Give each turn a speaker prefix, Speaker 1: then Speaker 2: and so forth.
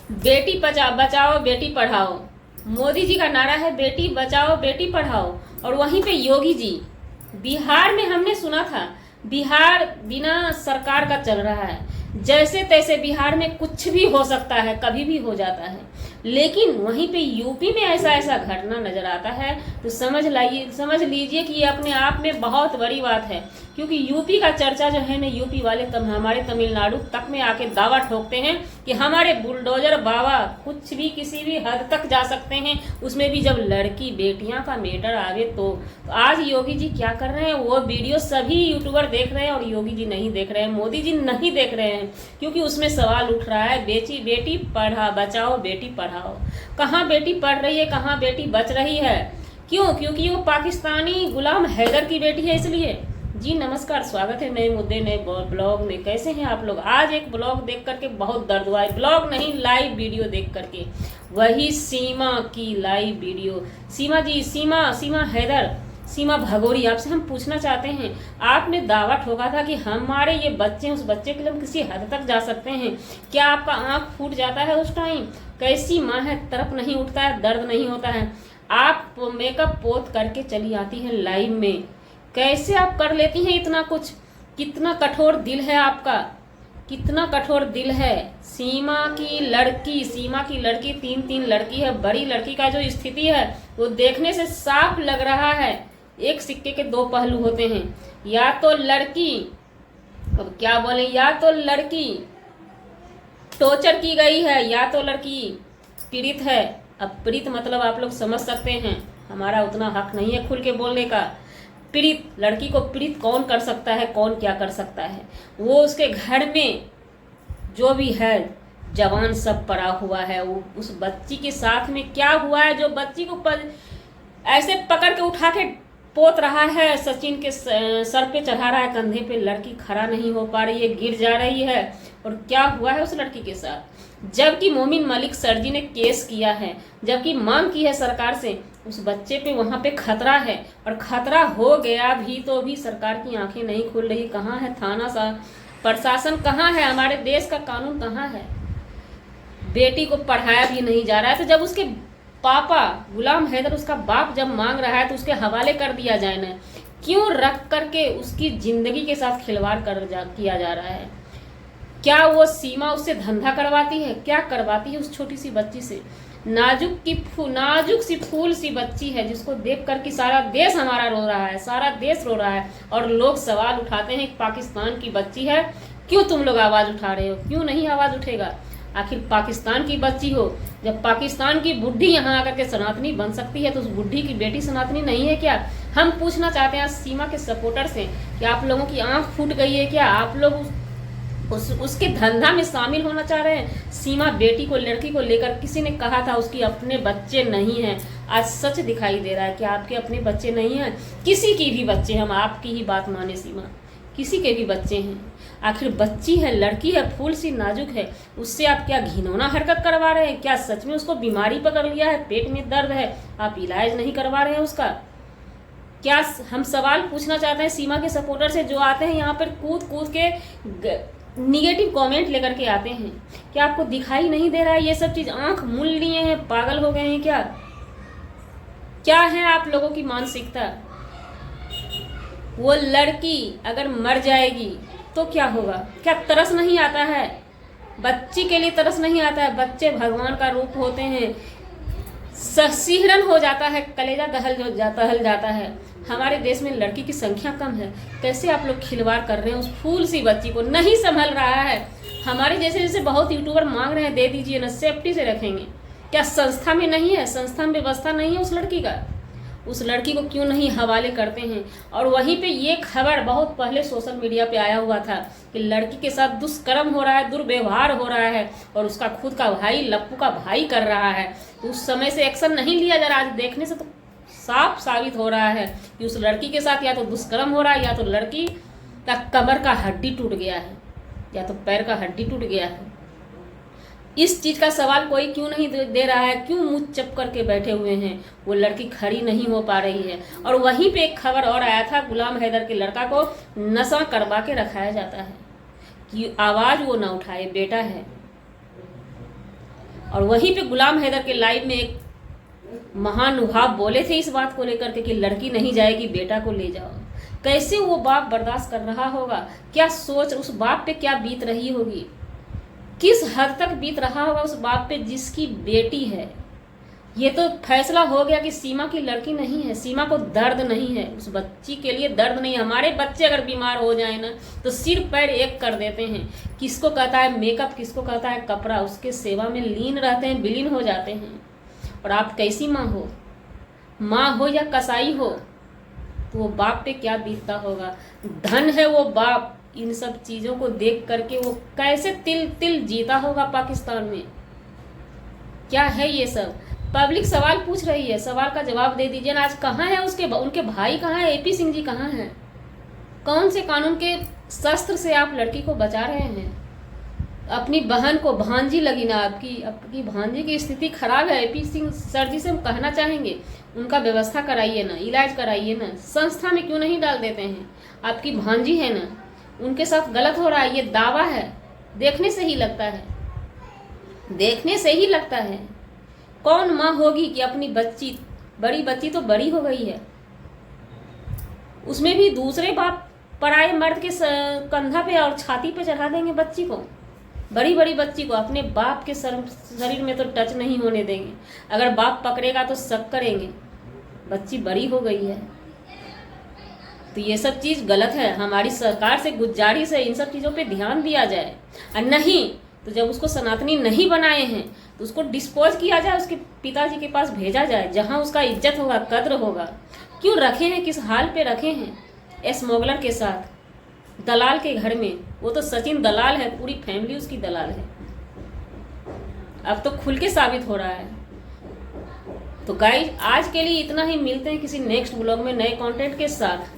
Speaker 1: बेटी बचाओ बेटी पढ़ाओ। मोदी जी का नारा है बेटी बचाओ बेटी पढ़ाओ। और वहीं पे योगी जी, बिहार में हमने सुना था बिहार बिना सरकार का चल रहा है, जैसे तैसे बिहार में कुछ भी हो सकता है, कभी भी हो जाता है। लेकिन वहीं पे यूपी में ऐसा ऐसा घटना नजर आता है तो समझ लीजिए कि ये अपने आप में बहुत बड़ी बात है। क्योंकि यूपी का चर्चा जो है ना, यूपी वाले हमारे तमिलनाडु तक में आके दावा ठोकते हैं कि हमारे बुलडोजर बाबा कुछ भी किसी भी हद तक जा सकते हैं, उसमें भी जब लड़की बेटियां का मैटर आवे तो आज योगी जी क्या कर रहे हैं, वो वीडियो सभी यूट्यूबर देख रहे हैं और योगी जी नहीं देख रहे हैं, मोदी जी नहीं देख रहे हैं। क्योंकि उसमें सवाल उठ रहा है बेटी पढ़ा बचाओ बेटी पढ़ाओ। कहाँ बेटी पढ़ रही है, कहाँ बेटी बच रही है? क्यों? क्योंकि वो पाकिस्तानी गुलाम हैदर की बेटी है, इसलिए। जी नमस्कार, स्वागत है नए मुद्दे नए ब्लॉग में। कैसे हैं आप लोग? आज एक ब्लॉग देख करके बहुत दर्द हुआ है, ब्लॉग नहीं लाइव वीडियो देख करके। वही सीमा की लाइव वीडियो। सीमा जी, सीमा हैदर, सीमा भगोरी, आपसे हम पूछना चाहते हैं, आपने दावा ठोका था कि हमारे ये बच्चे, उस बच्चे के लिए हम किसी हद तक जा सकते हैं। क्या आपका आंख फूट जाता है उस टाइम? कैसी माँ है, तरफ नहीं उठता है, दर्द नहीं होता है? आप मेकअप पोत करके चली आती हैं लाइव में, कैसे आप कर लेती हैं इतना कुछ? कितना कठोर दिल है आपका, कितना कठोर दिल है। सीमा की लड़की 3 लड़की है। बड़ी लड़की का जो स्थिति है वो देखने से साफ लग रहा है एक सिक्के के 2 पहलू होते हैं। या तो लड़की, अब क्या बोले, या तो लड़की टॉर्चर की गई है या तो लड़की पीड़ित है। अब पीड़ित मतलब आप लोग समझ सकते हैं, हमारा उतना हक नहीं है खुल के बोलने का। पीड़ित लड़की को पीड़ित कौन कर सकता है, कौन क्या कर सकता है? वो उसके घर में जो भी है जवान सब पड़ा हुआ है, वो उस बच्ची के साथ में क्या हुआ है, जो बच्ची को ऐसे पकड़ के उठा के पोत रहा है, सचिन के सर पे चढ़ा रहा है, कंधे पे। लड़की खड़ा नहीं हो पा रही है, गिर जा रही है। और क्या हुआ है उस लड़की के साथ? जबकि मोमिन मलिक सर जी ने केस किया है, जबकि मांग की है सरकार से, उस बच्चे पे वहां पे खतरा है। और खतरा हो गया भी तो भी सरकार की आंखें नहीं खुल रही। कहाँ है थाना सा प्रशासन, कहाँ है हमारे देश का कानून, कहाँ है? बेटी को पढ़ाया भी नहीं जा रहा है, तो जब उसके पापा गुलाम हैदर, उसका बाप जब मांग रहा है तो उसके हवाले कर दिया जाए ना, क्यों रख करके उसकी जिंदगी के साथ खिलवाड़ किया जा रहा है? क्या वो सीमा उससे धंधा करवाती है? क्या करवाती है उस छोटी सी बच्ची से? नाजुक सी फूल सी बच्ची है, जिसको देख कर के सारा देश हमारा रो रहा है, सारा देश रो रहा है। और लोग सवाल उठाते हैं पाकिस्तान की बच्ची है, क्यों तुम लोग आवाज उठा रहे हो? क्यों नहीं आवाज उठेगा? आखिर पाकिस्तान की बच्ची हो, जब पाकिस्तान की बुढ़ी यहाँ आकर के सनातनी बन सकती है तो उस बुढ़ी की बेटी सनातनी नहीं है क्या? हम पूछना चाहते हैं सीमा के सपोर्टर से कि आप लोगों की आंख फूट गई है क्या? आप लोग उसके धंधा में शामिल होना चाह रहे हैं? सीमा बेटी को, लड़की को लेकर किसी ने कहा था उसकी अपने बच्चे नहीं हैं, आज सच दिखाई दे रहा है कि आपके अपने बच्चे नहीं हैं। किसी की भी बच्चे, हम आपकी ही बात माने सीमा, किसी के भी बच्चे हैं। आखिर बच्ची है, लड़की है, फूल सी नाजुक है, उससे आप क्या घिनौना हरकत करवा रहे हैं? क्या सच में उसको बीमारी पकड़ लिया है, पेट में दर्द है, आप इलाज नहीं करवा रहे हैं उसका? क्या हम सवाल पूछना चाहते हैं सीमा के सपोर्टर से, जो आते हैं यहाँ पर कूद के निगेटिव कमेंट लेकर के आते हैं। क्या आपको दिखाई नहीं दे रहा है ये सब चीज? आंख मूल लिए हैं, पागल हो गए हैं क्या? क्या है आप लोगों की मानसिकता? वो लड़की अगर मर जाएगी तो क्या होगा? क्या तरस नहीं आता है? बच्ची के लिए तरस नहीं आता है? बच्चे भगवान का रूप होते हैं। सिहरन हो जाता है, कलेजा दहल जाता है। हमारे देश में लड़की की संख्या कम है, कैसे आप लोग खिलवाड़ कर रहे हैं उस फूल सी बच्ची को? नहीं संभल रहा है। हमारे जैसे बहुत यूट्यूबर मांग रहे हैं, दे दीजिए ना, सेफ्टी से रखेंगे। क्या संस्था में नहीं है, संस्था में व्यवस्था नहीं है उस लड़की का? उस लड़की को क्यों नहीं हवाले करते हैं? और वहीं पे ये खबर बहुत पहले सोशल मीडिया पे आया हुआ था कि लड़की के साथ दुष्कर्म हो रहा है, दुर्व्यवहार हो रहा है, और उसका खुद का भाई, लप्पू का भाई कर रहा है। तो उस समय से एक्शन नहीं लिया जा रहा। आज देखने से तो साफ साबित हो रहा है कि उस लड़की के साथ या तो दुष्कर्म हो रहा है, या तो लड़की का कमर का हड्डी टूट गया है, या तो पैर का हड्डी टूट गया है। इस चीज का सवाल कोई क्यों नहीं दे रहा है? क्यों मुंह चप करके बैठे हुए हैं? वो लड़की खड़ी नहीं हो पा रही है। और वहीं पे एक खबर और आया था, गुलाम हैदर के लड़का को नशा करवा के रखाया जाता है कि आवाज वो ना उठाए, बेटा है। और वहीं पे गुलाम हैदर के लाइव में एक महानुभाव बोले थे इस बात को लेकर के कि लड़की नहीं जाएगी, बेटा को ले जाओ। कैसे वो बाप बर्दाश्त कर रहा होगा, क्या सोच उस बाप पे क्या बीत रही होगी, किस हद तक बीत रहा होगा उस बाप पे जिसकी बेटी है। ये तो फैसला हो गया कि सीमा की लड़की नहीं है, सीमा को दर्द नहीं है, उस बच्ची के लिए दर्द नहीं है। हमारे बच्चे अगर बीमार हो जाए ना तो सिर पैर एक कर देते हैं, किसको कहता है मेकअप, किसको कहता है कपड़ा, उसके सेवा में लीन रहते हैं, विलीन हो जाते हैं। और आप कैसी माँ हो या कसाई हो, तो वो बाप पे क्या बीतता होगा। धन है वो बाप, इन सब चीज़ों को देख करके वो कैसे तिल तिल जीता होगा पाकिस्तान में। क्या है ये सब? पब्लिक सवाल पूछ रही है, सवाल का जवाब दे दीजिए ना। आज कहाँ है उनके भाई कहाँ है, AP सिंह जी कहाँ हैं? कौन से कानून के शस्त्र से आप लड़की को बचा रहे हैं? अपनी बहन को, भांजी लगी ना आपकी भांजी की स्थिति खराब है। AP सिंह सर जी से हम कहना चाहेंगे, उनका व्यवस्था कराइए ना, इलाज कराइए ना, संस्था में क्यों नहीं डाल देते हैं? आपकी भांजी है ना, उनके साथ गलत हो रहा है, ये दावा है, देखने से ही लगता है, देखने से ही लगता है। कौन माँ होगी कि अपनी बच्ची, बड़ी बच्ची तो बड़ी हो गई है, उसमें भी दूसरे बाप पराए मर्द के कंधा पे और छाती पे चढ़ा देंगे बच्ची को, बड़ी बड़ी बच्ची को अपने बाप के शरीर में तो टच नहीं होने देंगे। अगर बाप पकड़ेगा तो शक करेंगे, बच्ची बड़ी हो गई है। तो ये सब चीज़ गलत है। हमारी सरकार से गुजारिश है इन सब चीज़ों पे ध्यान दिया जाए, और नहीं तो जब उसको सनातनी नहीं बनाए हैं तो उसको डिस्पोज किया जाए, उसके पिताजी के पास भेजा जाए जहाँ उसका इज्जत होगा, कद्र होगा। क्यों रखे हैं, किस हाल पे रखे हैं स्मगलर के साथ, दलाल के घर में। वो तो सचिन दलाल है, पूरी फैमिली उसकी दलाल है। अब तो खुल के साबित हो रहा है। तो गाइस आज के लिए इतना ही, मिलते हैं किसी नेक्स्ट ब्लॉग में नए कंटेंट के साथ।